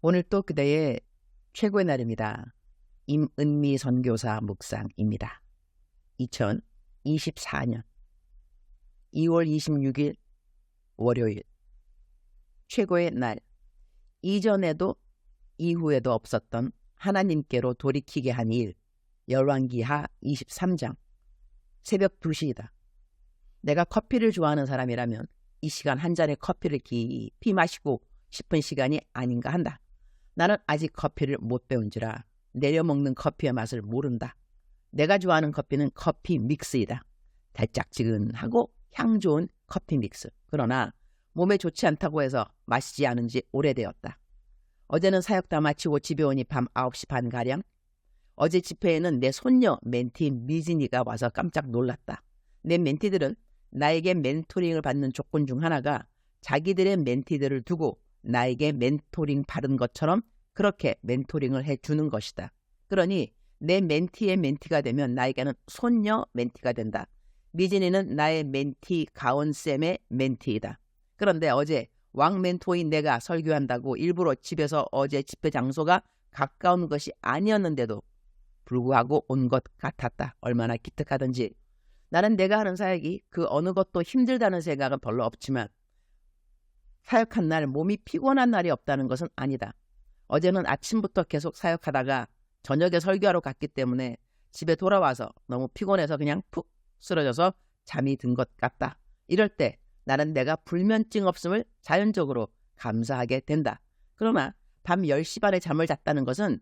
오늘 또 그대의 최고의 날입니다. 임은미 선교사 묵상입니다. 2024년 2월 26일 월요일, 최고의 날. 이전에도 이후에도 없었던 하나님께로 돌이키게 한 일. 열왕기하 23장. 새벽 2시이다. 내가 커피를 좋아하는 사람이라면 이 시간 한 잔의 커피를 깊이 마시고 싶은 시간이 아닌가 한다. 나는 아직 커피를 못 배운지라 내려먹는 커피의 맛을 모른다. 내가 좋아하는 커피는 커피 믹스이다. 달짝지근하고 향 좋은 커피 믹스. 그러나 몸에 좋지 않다고 해서 마시지 않은 지 오래되었다. 어제는 사역 다 마치고 집에 오니 밤 9시 반가량. 어제 집회에는 내 손녀 멘티 미진이가 와서 깜짝 놀랐다. 내 멘티들은 나에게 멘토링을 받는 조건 중 하나가 자기들의 멘티들을 두고 나에게 멘토링 받은 것처럼 그렇게 멘토링을 해주는 것이다. 그러니 내 멘티의 멘티가 되면 나에게는 손녀 멘티가 된다. 미진이는 나의 멘티 가온쌤의 멘티이다. 그런데 어제 왕 멘토인 내가 설교한다고 일부러 집에서 어제 집회 장소가 가까운 것이 아니었는데도 불구하고 온 것 같았다. 얼마나 기특하던지. 나는 내가 하는 사역이 그 어느 것도 힘들다는 생각은 별로 없지만 사역한 날 몸이 피곤한 날이 없다는 것은 아니다. 어제는 아침부터 계속 사역하다가 저녁에 설교하러 갔기 때문에 집에 돌아와서 너무 피곤해서 그냥 푹 쓰러져서 잠이 든 것 같다. 이럴 때 나는 내가 불면증 없음을 자연적으로 감사하게 된다. 그러나 밤 10시 반에 잠을 잤다는 것은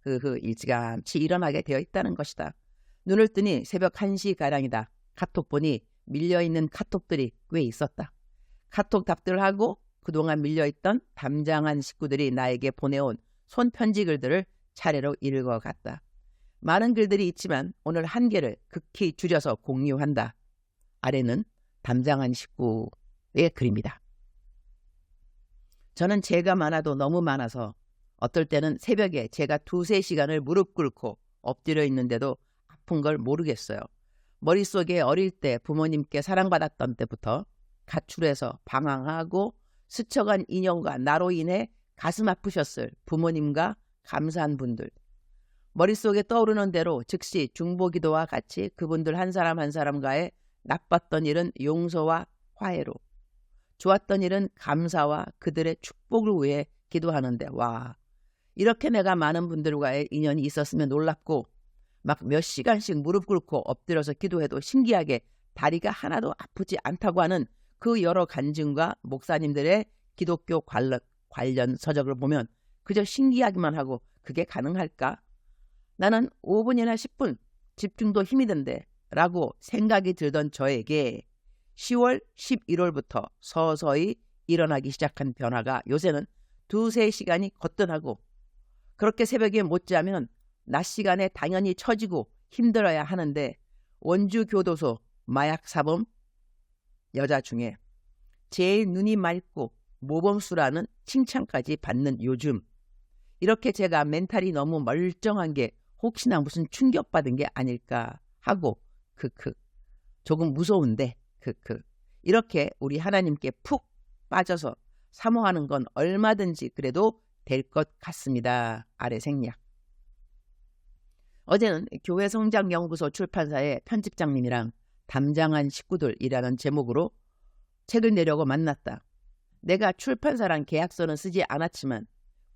일찌감치 일어나게 되어 있다는 것이다. 눈을 뜨니 새벽 1시가량이다. 카톡 보니 밀려있는 카톡들이 꽤 있었다. 카톡 답들을 하고 그동안 밀려있던 담장한 식구들이 나에게 보내온 손편지 글들을 차례로 읽어갔다. 많은 글들이 있지만 오늘 한 개를 극히 줄여서 공유한다. 아래는 담장한 식구의 글입니다. 저는 죄가 많아도 너무 많아서 어떨 때는 새벽에 제가 2-3시간을 무릎 꿇고 엎드려 있는데도 아픈 걸 모르겠어요. 머릿속에 어릴 때 부모님께 사랑받았던 때부터 가출해서 방황하고 스쳐간 인연과 나로 인해 가슴 아프셨을 부모님과 감사한 분들. 머릿속에 떠오르는 대로 즉시 중보기도와 같이 그분들 한 사람 한 사람과의 나빴던 일은 용서와 화해로, 좋았던 일은 감사와 그들의 축복을 위해 기도하는데, 와, 이렇게 내가 많은 분들과의 인연이 있었으면 놀랍고 막 몇 시간씩 무릎 꿇고 엎드려서 기도해도 신기하게 다리가 하나도 아프지 않다고 하는 그 여러 간증과 목사님들의 기독교 관련 서적을 보면 그저 신기하기만 하고 그게 가능할까? 나는 5분이나 10분 집중도 힘이 든대 라고 생각이 들던 저에게 10월, 11월부터 서서히 일어나기 시작한 변화가 요새는 2-3시간이 거뜬하고, 그렇게 새벽에 못 자면 낮 시간에 당연히 처지고 힘들어야 하는데 원주 교도소 마약 사범 여자 중에 제일 눈이 맑고 모범수라는 칭찬까지 받는 요즘, 이렇게 제가 멘탈이 너무 멀쩡한 게 혹시나 무슨 충격받은 게 아닐까 하고 조금 무서운데 이렇게 우리 하나님께 푹 빠져서 사모하는 건 얼마든지 그래도 될 것 같습니다. 아래 생략. 어제는 교회 성장연구소 출판사의 편집장님이랑 담장한 식구들이라는 제목으로 책을 내려고 만났다. 내가 출판사랑 계약서는 쓰지 않았지만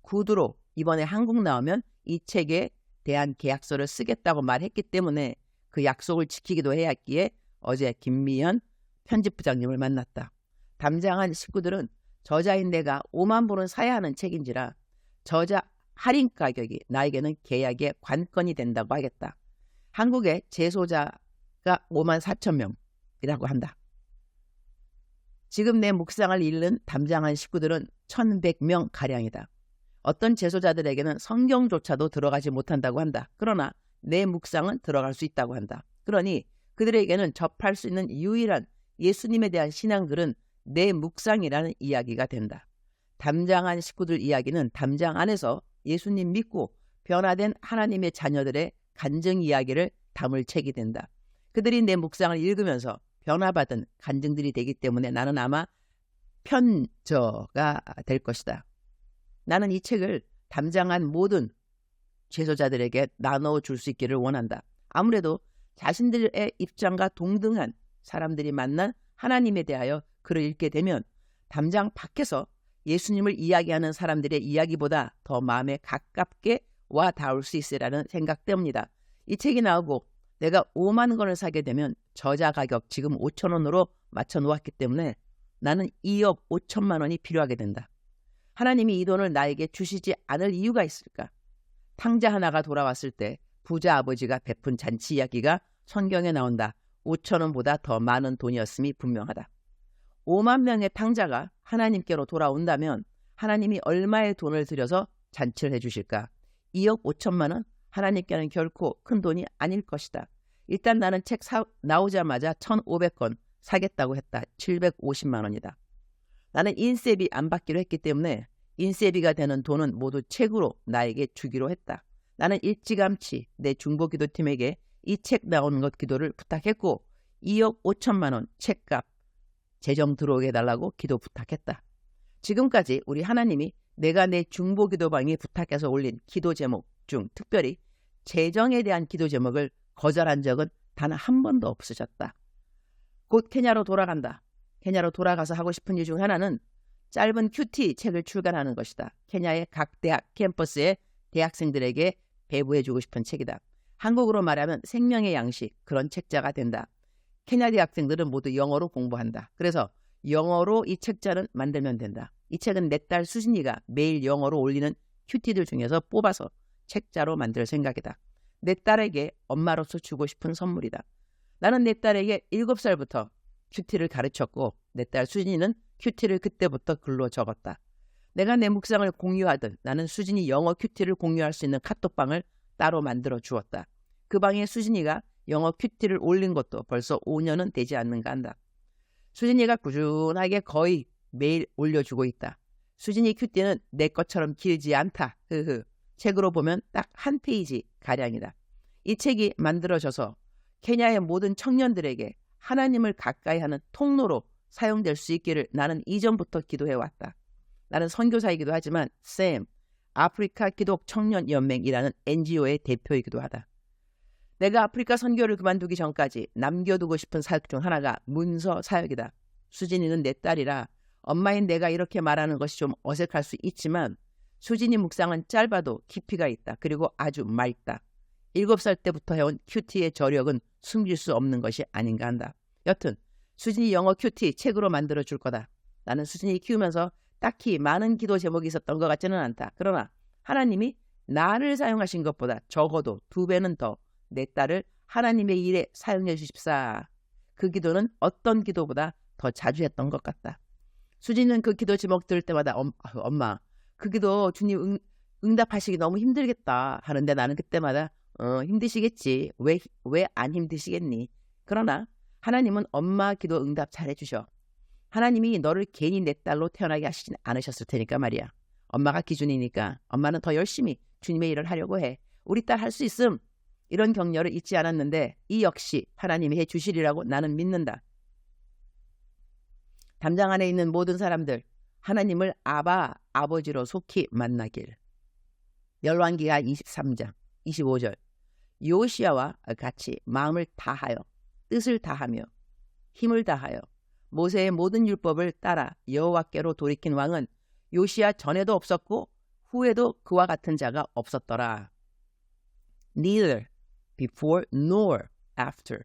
구두로 이번에 한국 나오면 이 책에 대한 계약서를 쓰겠다고 말했기 때문에 그 약속을 지키기도 해야 했기에 어제 김미현 편집부장님을 만났다. 담장한 식구들은 저자인 내가 5만 부는 사야 하는 책인지라 저자 할인 가격이 나에게는 계약의 관건이 된다고 하겠다. 한국의 재소자가 54,000명이라고 한다. 지금 내 묵상을 읽는 담장한 식구들은 1,100명 가량이다. 어떤 재소자들에게는 성경조차도 들어가지 못한다고 한다. 그러나 내 묵상은 들어갈 수 있다고 한다. 그러니 그들에게는 접할 수 있는 유일한 예수님에 대한 신앙글은 내 묵상이라는 이야기가 된다. 담장한 식구들 이야기는 담장 안에서 예수님 믿고 변화된 하나님의 자녀들의 간증 이야기를 담을 책이 된다. 그들이 내 묵상을 읽으면서 변화받은 간증들이 되기 때문에 나는 아마 편저가 될 것이다. 나는 이 책을 담장한 모든 제소자들에게 나눠줄 수 있기를 원한다. 아무래도 자신들의 입장과 동등한 사람들이 만난 하나님에 대하여 글을 읽게 되면 담장 밖에서 예수님을 이야기하는 사람들의 이야기보다 더 마음에 가깝게 와 닿을 수 있으라는 생각 때문이다. 이 책이 나오고 내가 5만 권을 사게 되면 저자 가격 지금 5천 원으로 맞춰 놓았기 때문에 나는 2억 5천만 원이 필요하게 된다. 하나님이 이 돈을 나에게 주시지 않을 이유가 있을까? 탕자 하나가 돌아왔을 때 부자 아버지가 베푼 잔치 이야기가 성경에 나온다. 5천 원보다 더 많은 돈이었음이 분명하다. 5만 명의 탕자가 하나님께로 돌아온다면 하나님이 얼마의 돈을 들여서 잔치를 해주실까? 2억 5천만 원? 하나님께는 결코 큰 돈이 아닐 것이다. 일단 나는 책 나오자마자 1,500권 사겠다고 했다. 750만 원이다. 나는 인세비 안 받기로 했기 때문에 인세비가 되는 돈은 모두 책으로 나에게 주기로 했다. 나는 일찌감치 내 중보기도팀에게 이 책 나오는 것 기도를 부탁했고 2억 5천만 원 책값 재정 들어오게 해달라고 기도 부탁했다. 지금까지 우리 하나님이 내가 내 중보기도방에 부탁해서 올린 기도 제목 중 특별히 재정에 대한 기도 제목을 거절한 적은 단 한 번도 없으셨다. 곧 케냐로 돌아간다. 케냐로 돌아가서 하고 싶은 일 중 하나는 짧은 큐티 책을 출간하는 것이다. 케냐의 각 대학 캠퍼스에 대학생들에게 배부해주고 싶은 책이다. 한국으로 말하면 생명의 양식, 그런 책자가 된다. 케냐 대학생들은 모두 영어로 공부한다. 그래서 영어로 이 책자는 만들면 된다. 이 책은 내 딸 수진이가 매일 영어로 올리는 큐티들 중에서 뽑아서 책자로 만들 생각이다. 내 딸에게 엄마로서 주고 싶은 선물이다. 나는 내 딸에게 7살부터 큐티를 가르쳤고 내 딸 수진이는 큐티를 그때부터 글로 적었다. 내가 내 묵상을 공유하듯 나는 수진이 영어 큐티를 공유할 수 있는 카톡방을 따로 만들어 주었다. 그 방에 수진이가 영어 큐티를 올린 것도 벌써 5년은 되지 않는가 한다. 수진이가 꾸준하게 거의 매일 올려주고 있다. 수진이 큐티는 내 것처럼 길지 않다. 책으로 보면 딱 한 페이지 가량이다. 이 책이 만들어져서 케냐의 모든 청년들에게 하나님을 가까이 하는 통로로 사용될 수 있기를 나는 이전부터 기도해왔다. 나는 선교사이기도 하지만 샘, 아프리카 기독 청년 연맹이라는 NGO의 대표이기도 하다. 내가 아프리카 선교를 그만두기 전까지 남겨두고 싶은 사역 중 하나가 문서 사역이다. 수진이는 내 딸이라 엄마인 내가 이렇게 말하는 것이 좀 어색할 수 있지만 수진이 묵상은 짧아도 깊이가 있다. 그리고 아주 맑다. 7살 때부터 해온 큐티의 저력은 숨길 수 없는 것이 아닌가 한다. 여튼 수진이 영어 큐티 책으로 만들어줄 거다. 나는 수진이 키우면서 딱히 많은 기도 제목이 있었던 것 같지는 않다. 그러나 하나님이 나를 사용하신 것보다 적어도 2배는 더 내 딸을 하나님의 일에 사용해 주십사. 그 기도는 어떤 기도보다 더 자주 했던 것 같다. 수진은 그 기도 제목 들을 때마다 엄마 그 기도 주님 응답하시기 너무 힘들겠다 하는데 나는 그때마다 힘드시겠지. 왜 안 힘드시겠니? 그러나 하나님은 엄마 기도 응답 잘해 주셔. 하나님이 너를 괜히 내 딸로 태어나게 하시진 않으셨을 테니까 말이야. 엄마가 기준이니까 엄마는 더 열심히 주님의 일을 하려고 해. 우리 딸 할 수 있음. 이런 격려를 잊지 않았는데 이 역시 하나님이 해주시리라고 나는 믿는다. 담장 안에 있는 모든 사람들 하나님을 아버지로 속히 만나길. 열왕기하 23장 25절 요시야와 같이 마음을 다하여 뜻을 다하며 힘을 다하여 모세의 모든 율법을 따라 여호와께로 돌이킨 왕은 요시야 전에도 없었고 후에도 그와 같은 자가 없었더라. Neither before nor after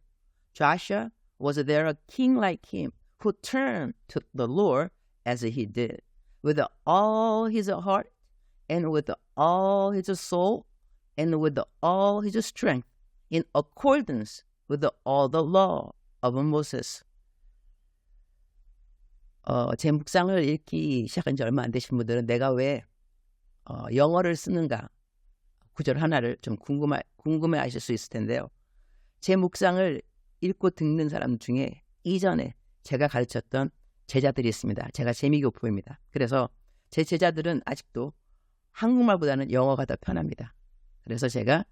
Joshua was there a king like him who turned to the Lord as he did with all his heart and with all his soul and with all his strength in accordance with all the law of Moses. 제 묵상을 읽기 시작한 지 얼마 안 되신 분들은 내가 왜 영어를 쓰는가 구절 하나를 좀 궁금해하실 수 있을 텐데요. 제 묵상을 읽고 듣는 사람 중에 이전에 제가 가르쳤던 제자들이 있습니다. 제가 재미교포입니다. 그래서 제 제자들은 아직도 한국말보다는 영어가 더 편합니다. 그래서 제가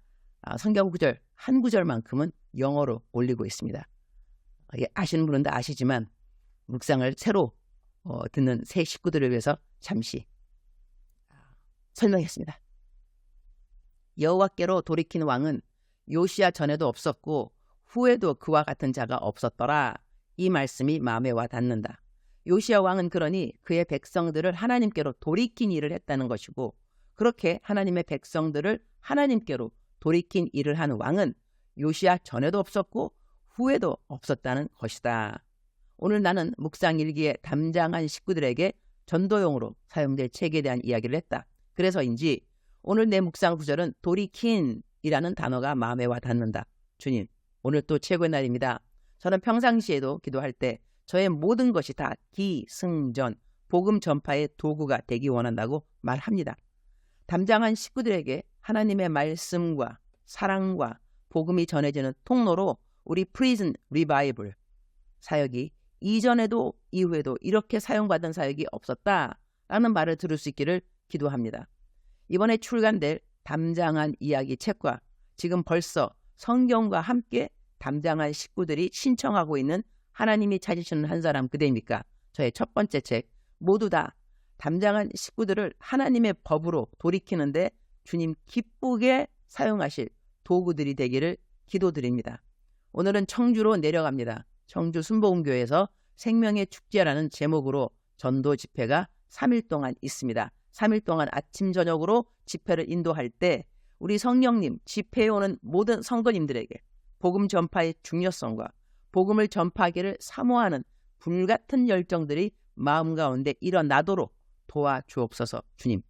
성경 구절 한 구절만큼은 영어로 올리고 있습니다. 아시는 분은 다 아시지만 묵상을 새로 듣는 새 식구들을 위해서 잠시 설명했습니다. 여호와께로 돌이킨 왕은 요시야 전에도 없었고 후에도 그와 같은 자가 없었더라. 이 말씀이 마음에 와 닿는다. 요시야 왕은 그러니 그의 백성들을 하나님께로 돌이킨 일을 했다는 것이고, 그렇게 하나님의 백성들을 하나님께로 돌이킨 일을 한 왕은 요시야 전에도 없었고 후에도 없었다는 것이다. 오늘 나는 묵상일기에 담장한 식구들에게 전도용으로 사용될 책에 대한 이야기를 했다. 그래서인지 오늘 내 묵상 구절은 돌이킨이라는 단어가 마음에 와 닿는다. 주님, 오늘 또 최고의 날입니다. 저는 평상시에도 기도할 때 저의 모든 것이 다 기승전, 복음 전파의 도구가 되기 원한다고 말합니다. 담장한 식구들에게 하나님의 말씀과 사랑과 복음이 전해지는 통로로 우리 프리즌 리바이블 사역이 이전에도 이후에도 이렇게 사용받은 사역이 없었다라는 말을 들을 수 있기를 기도합니다. 이번에 출간될 담장한 이야기 책과 지금 벌써 성경과 함께 담장한 식구들이 신청하고 있는 하나님이 찾으시는 한 사람 그대입니까? 저의 첫 번째 책, 모두 다 담장한 식구들을 하나님의 법으로 돌이키는데 주님 기쁘게 사용하실 도구들이 되기를 기도드립니다. 오늘은 청주로 내려갑니다. 청주 순복음교회에서 생명의 축제라는 제목으로 전도 집회가 3일 동안 있습니다. 3일 동안 아침 저녁으로 집회를 인도할 때 우리 성령님, 집회에 오는 모든 성도님들에게 복음 전파의 중요성과 복음을 전파하기를 사모하는 불같은 열정들이 마음 가운데 일어나도록 도와주옵소서. 주님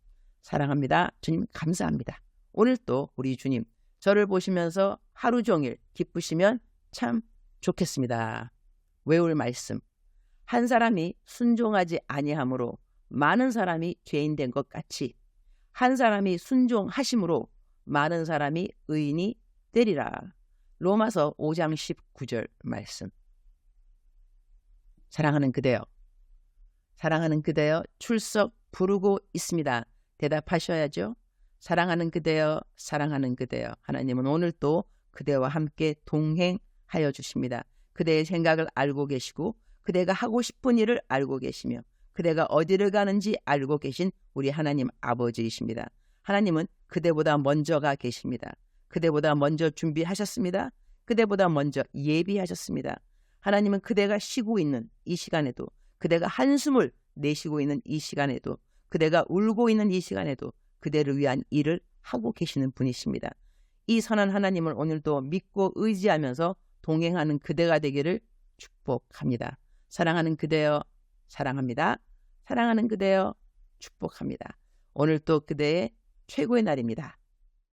사랑합니다. 주님 감사합니다. 오늘 또 우리 주님 저를 보시면서 하루 종일 기쁘시면 참 좋겠습니다. 외울 말씀. 한 사람이 순종하지 아니함으로 많은 사람이 죄인 된 것 같이 한 사람이 순종하심으로 많은 사람이 의인이 되리라. 로마서 5장 19절 말씀. 사랑하는 그대여, 사랑하는 그대여 출석 부르고 있습니다. 대답하셔야죠. 사랑하는 그대여, 사랑하는 그대여. 하나님은 오늘 또 그대와 함께 동행하여 주십니다. 그대의 생각을 알고 계시고 그대가 하고 싶은 일을 알고 계시며 그대가 어디를 가는지 알고 계신 우리 하나님 아버지이십니다. 하나님은 그대보다 먼저가 계십니다. 그대보다 먼저 준비하셨습니다. 그대보다 먼저 예비하셨습니다. 하나님은 그대가 쉬고 있는 이 시간에도, 그대가 한숨을 내쉬고 있는 이 시간에도, 그대가 울고 있는 이 시간에도 그대를 위한 일을 하고 계시는 분이십니다. 이 선한 하나님을 오늘도 믿고 의지하면서 동행하는 그대가 되기를 축복합니다. 사랑하는 그대여 사랑합니다. 사랑하는 그대여 축복합니다. 오늘 또 그대의 최고의 날입니다.